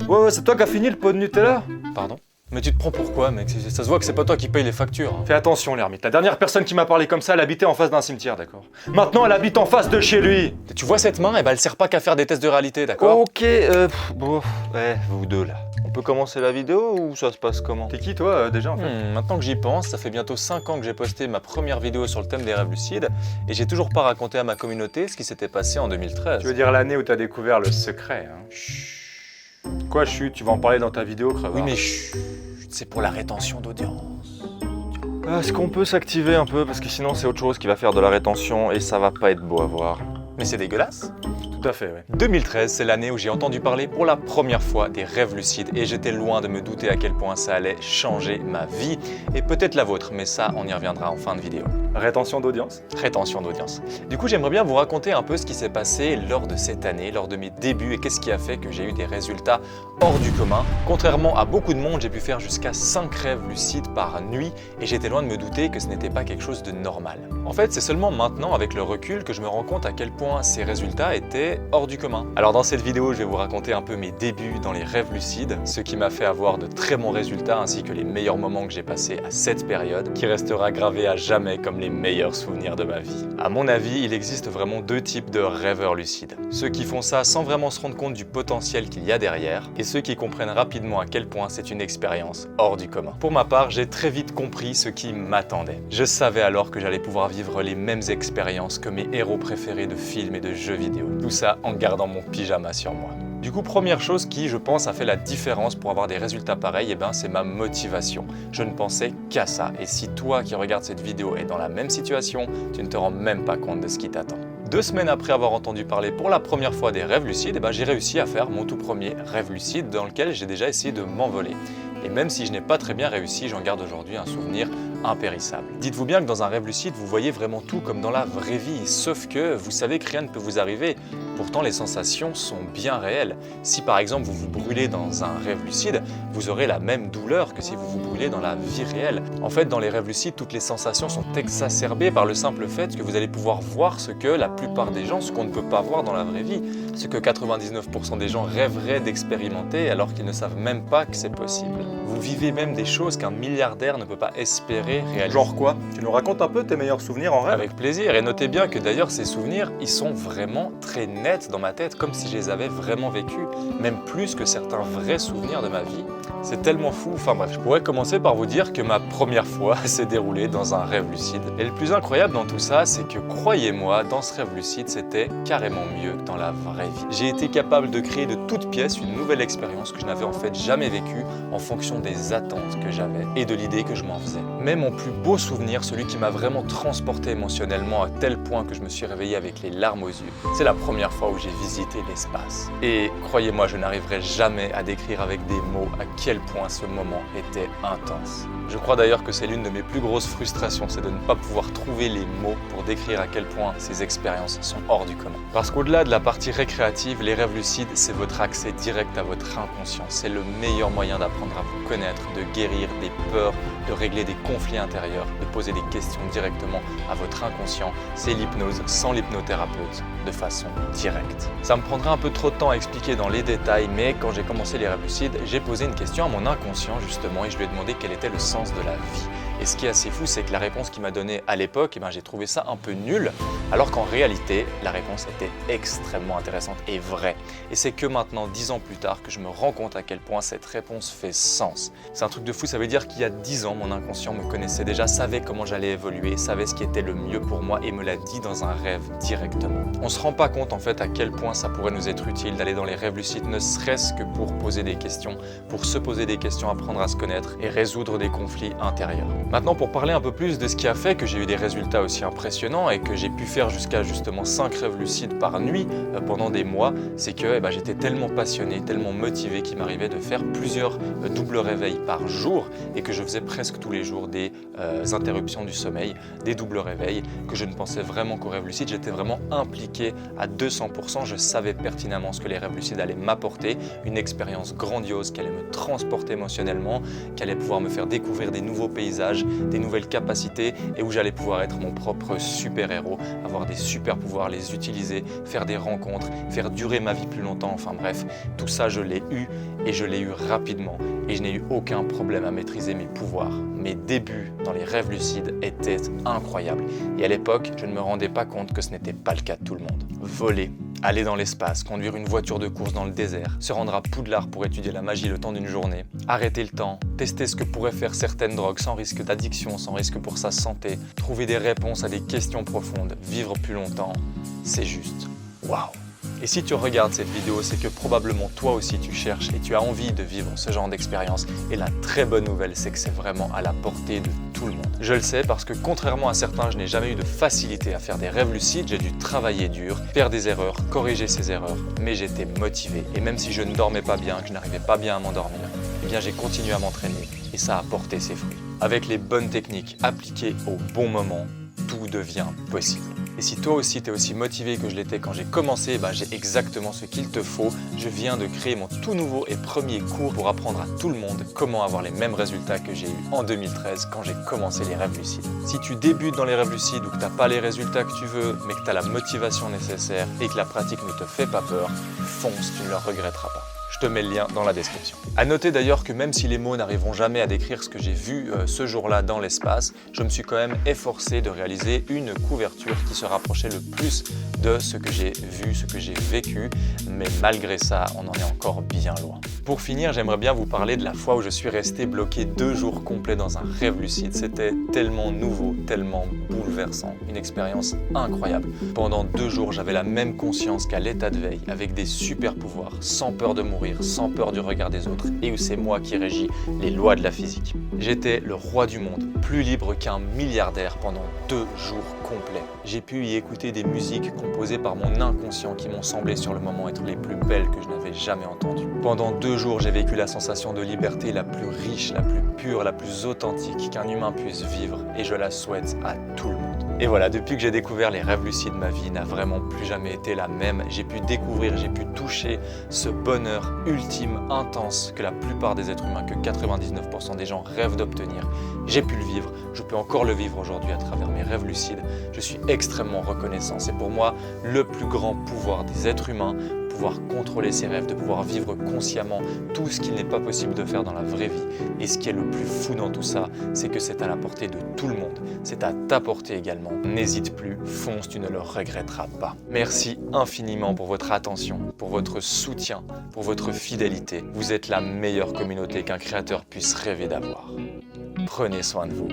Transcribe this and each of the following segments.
Ouais, c'est toi qui as fini le pot de Nutella? Pardon? Mais tu te prends pour quoi, mec? Ça se voit que c'est pas toi qui paye les factures. Hein. Fais attention, l'ermite. La dernière personne qui m'a parlé comme ça, elle habitait en face d'un cimetière, d'accord? Maintenant, elle habite en face de chez lui. Tu vois cette main? Eh ben, elle sert pas qu'à faire des tests de réalité, d'accord? Ok, bon, ouais, vous deux là. On peut commencer la vidéo ou ça se passe comment? T'es qui toi déjà en fait? Maintenant que j'y pense, ça fait bientôt 5 ans que j'ai posté ma première vidéo sur le thème des rêves lucides et j'ai toujours pas raconté à ma communauté ce qui s'était passé en 2013. Tu veux dire l'année où t'as découvert le secret, hein? Chut. Quoi, chut, tu vas en parler dans ta vidéo, crevard? Oui, mais chut, c'est pour la rétention d'audience. Est-ce qu'on peut s'activer un peu? Parce que sinon, c'est autre chose qui va faire de la rétention et ça va pas être beau à voir. Mais c'est dégueulasse. Tout à fait, oui. 2013, c'est l'année où j'ai entendu parler pour la première fois des rêves lucides et j'étais loin de me douter à quel point ça allait changer ma vie et peut-être la vôtre, mais ça, on y reviendra en fin de vidéo. Rétention d'audience? Rétention d'audience. Du coup, j'aimerais bien vous raconter un peu ce qui s'est passé lors de cette année, lors de mes débuts et qu'est-ce qui a fait que j'ai eu des résultats hors du commun. Contrairement à beaucoup de monde, j'ai pu faire jusqu'à 5 rêves lucides par nuit et j'étais loin de me douter que ce n'était pas quelque chose de normal. En fait, c'est seulement maintenant, avec le recul, que je me rends compte à quel point ces résultats étaient hors du commun. Alors dans cette vidéo, je vais vous raconter un peu mes débuts dans les rêves lucides, ce qui m'a fait avoir de très bons résultats ainsi que les meilleurs moments que j'ai passés à cette période, qui restera gravé à jamais comme les meilleurs souvenirs de ma vie. À mon avis, il existe vraiment deux types de rêveurs lucides. Ceux qui font ça sans vraiment se rendre compte du potentiel qu'il y a derrière, et ceux qui comprennent rapidement à quel point c'est une expérience hors du commun. Pour ma part, j'ai très vite compris ce qui m'attendait. Je savais alors que j'allais pouvoir vivre les mêmes expériences que mes héros préférés de films et de jeux vidéo. Tout ça en gardant mon pyjama sur moi. Du coup, première chose qui, je pense, a fait la différence pour avoir des résultats pareils, c'est ma motivation. Je ne pensais qu'à ça. Et si toi qui regardes cette vidéo est dans la même situation, tu ne te rends même pas compte de ce qui t'attend. 2 semaines après avoir entendu parler pour la première fois des rêves lucides, j'ai réussi à faire mon tout premier rêve lucide dans lequel j'ai déjà essayé de m'envoler. Et même si je n'ai pas très bien réussi, j'en garde aujourd'hui un souvenir impérissable. Dites-vous bien que dans un rêve lucide, vous voyez vraiment tout comme dans la vraie vie, sauf que vous savez que rien ne peut vous arriver. Pourtant, les sensations sont bien réelles. Si par exemple vous vous brûlez dans un rêve lucide, vous aurez la même douleur que si vous vous brûlez dans la vie réelle. En fait, dans les rêves lucides, toutes les sensations sont exacerbées par le simple fait que vous allez pouvoir voir ce que la plupart des gens, ce qu'on ne peut pas voir dans la vraie vie, ce que 99% des gens rêveraient d'expérimenter alors qu'ils ne savent même pas que c'est possible. Vous vivez même des choses qu'un milliardaire ne peut pas espérer réaliser. Genre quoi? Tu nous racontes un peu tes meilleurs souvenirs en rêve? Avec plaisir, et notez bien que d'ailleurs ces souvenirs, ils sont vraiment très nets dans ma tête, comme si je les avais vraiment vécus, même plus que certains vrais souvenirs de ma vie. C'est tellement fou, enfin bref, je pourrais commencer par vous dire que ma première fois s'est déroulée dans un rêve lucide. Et le plus incroyable dans tout ça, c'est que croyez-moi, dans ce rêve lucide, c'était carrément mieux que dans la vraie vie. J'ai été capable de créer de toutes pièces une nouvelle expérience que je n'avais en fait jamais vécue en fonction des attentes que j'avais et de l'idée que je m'en faisais. Mais mon plus beau souvenir, celui qui m'a vraiment transporté émotionnellement à tel point que je me suis réveillé avec les larmes aux yeux, c'est la première fois où j'ai visité l'espace. Et croyez-moi, je n'arriverai jamais à décrire avec des mots à quel point ce moment était intense. Je crois d'ailleurs que c'est l'une de mes plus grosses frustrations, c'est de ne pas pouvoir trouver les mots pour décrire à quel point ces expériences sont hors du commun. Parce qu'au-delà de la partie récréative, les rêves lucides, c'est votre accès direct à votre inconscient. C'est le meilleur moyen d'apprendre à vous connaître, de guérir des peurs, de régler des conflits intérieurs, de poser des questions directement à votre inconscient. C'est l'hypnose sans l'hypnothérapeute, de façon directe. Ça me prendrait un peu trop de temps à expliquer dans les détails, mais quand j'ai commencé les rêves lucides, j'ai posé une question à mon inconscient justement et je lui ai demandé quel était le sens de la vie. Et ce qui est assez fou, c'est que la réponse qu'il m'a donnée à l'époque, j'ai trouvé ça un peu nul, alors qu'en réalité, la réponse était extrêmement intéressante et vraie. Et c'est que maintenant, 10 ans plus tard, que je me rends compte à quel point cette réponse fait sens. C'est un truc de fou, ça veut dire qu'il y a 10 ans, mon inconscient me connaissait déjà, savait comment j'allais évoluer, savait ce qui était le mieux pour moi et me l'a dit dans un rêve directement. On se rend pas compte en fait à quel point ça pourrait nous être utile d'aller dans les rêves lucides, ne serait-ce que pour poser des questions, pour se poser des questions, apprendre à se connaître et résoudre des conflits intérieurs. Maintenant, pour parler un peu plus de ce qui a fait que j'ai eu des résultats aussi impressionnants et que j'ai pu faire jusqu'à justement 5 rêves lucides par nuit pendant des mois, c'est que j'étais tellement passionné, tellement motivé qu'il m'arrivait de faire plusieurs doubles réveils par jour et que je faisais presque tous les jours des interruptions du sommeil, des doubles réveils, que je ne pensais vraiment qu'aux rêves lucides. J'étais vraiment impliqué à 200%, je savais pertinemment ce que les rêves lucides allaient m'apporter, une expérience grandiose qui allait me transporter émotionnellement, qui allait pouvoir me faire découvrir des nouveaux paysages, personnages, des nouvelles capacités et où j'allais pouvoir être mon propre super-héros, avoir des super pouvoirs, les utiliser, faire des rencontres, faire durer ma vie plus longtemps, enfin bref, tout ça je l'ai eu et je l'ai eu rapidement et je n'ai eu aucun problème à maîtriser mes pouvoirs. Mes débuts dans les rêves lucides étaient incroyables et à l'époque, je ne me rendais pas compte que ce n'était pas le cas de tout le monde. Voler, aller dans l'espace, conduire une voiture de course dans le désert, se rendre à Poudlard pour étudier la magie le temps d'une journée, arrêter le temps, tester ce que pourraient faire certaines drogues sans risque d'addiction, sans risque pour sa santé, trouver des réponses à des questions profondes, vivre plus longtemps, c'est juste waouh! Et si tu regardes cette vidéo, c'est que probablement toi aussi tu cherches et tu as envie de vivre ce genre d'expérience. Et la très bonne nouvelle, c'est que c'est vraiment à la portée de tout le monde. Je le sais parce que contrairement à certains, je n'ai jamais eu de facilité à faire des rêves lucides. J'ai dû travailler dur, faire des erreurs, corriger ces erreurs, mais j'étais motivé. Et même si je ne dormais pas bien, que je n'arrivais pas bien à m'endormir, eh bien j'ai continué à m'entraîner et ça a porté ses fruits. Avec les bonnes techniques appliquées au bon moment, tout devient possible. Et si toi aussi tu es aussi motivé que je l'étais quand j'ai commencé, j'ai exactement ce qu'il te faut. Je viens de créer mon tout nouveau et premier cours pour apprendre à tout le monde comment avoir les mêmes résultats que j'ai eu en 2013 quand j'ai commencé les rêves lucides. Si tu débutes dans les rêves lucides ou que tu n'as pas les résultats que tu veux, mais que tu as la motivation nécessaire et que la pratique ne te fait pas peur, fonce, tu ne le regretteras pas. Je te mets le lien dans la description. À noter d'ailleurs que même si les mots n'arriveront jamais à décrire ce que j'ai vu ce jour-là dans l'espace, je me suis quand même efforcé de réaliser une couverture qui se rapprochait le plus de ce que j'ai vu, ce que j'ai vécu, mais malgré ça, on en est encore bien loin. Pour finir, j'aimerais bien vous parler de la fois où je suis resté bloqué 2 jours complets dans un rêve lucide. C'était tellement nouveau, tellement bouleversant, une expérience incroyable. Pendant 2 jours, j'avais la même conscience qu'à l'état de veille, avec des super pouvoirs, sans peur de mourir, sans peur du regard des autres, et où c'est moi qui régis les lois de la physique. J'étais le roi du monde, plus libre qu'un milliardaire pendant 2 jours complets. J'ai pu y écouter des musiques composées par mon inconscient qui m'ont semblé sur le moment être les plus belles que je n'avais jamais entendues. Pendant 2 jours, j'ai vécu la sensation de liberté la plus riche, la plus pure, la plus authentique qu'un humain puisse vivre, et je la souhaite à tout le monde. Et voilà, depuis que j'ai découvert les rêves lucides, ma vie n'a vraiment plus jamais été la même. J'ai pu découvrir, j'ai pu toucher ce bonheur ultime, intense, que la plupart des êtres humains, que 99% des gens rêvent d'obtenir. J'ai pu le vivre, je peux encore le vivre aujourd'hui à travers mes rêves lucides. Je suis extrêmement reconnaissant. C'est pour moi le plus grand pouvoir des êtres humains, pouvoir contrôler ses rêves, de pouvoir vivre consciemment tout ce qu'il n'est pas possible de faire dans la vraie vie. Et ce qui est le plus fou dans tout ça, c'est que c'est à la portée de tout le monde. C'est à ta portée également. N'hésite plus, fonce, tu ne le regretteras pas. Merci infiniment pour votre attention, pour votre soutien, pour votre fidélité. Vous êtes la meilleure communauté qu'un créateur puisse rêver d'avoir. Prenez soin de vous.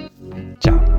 Ciao.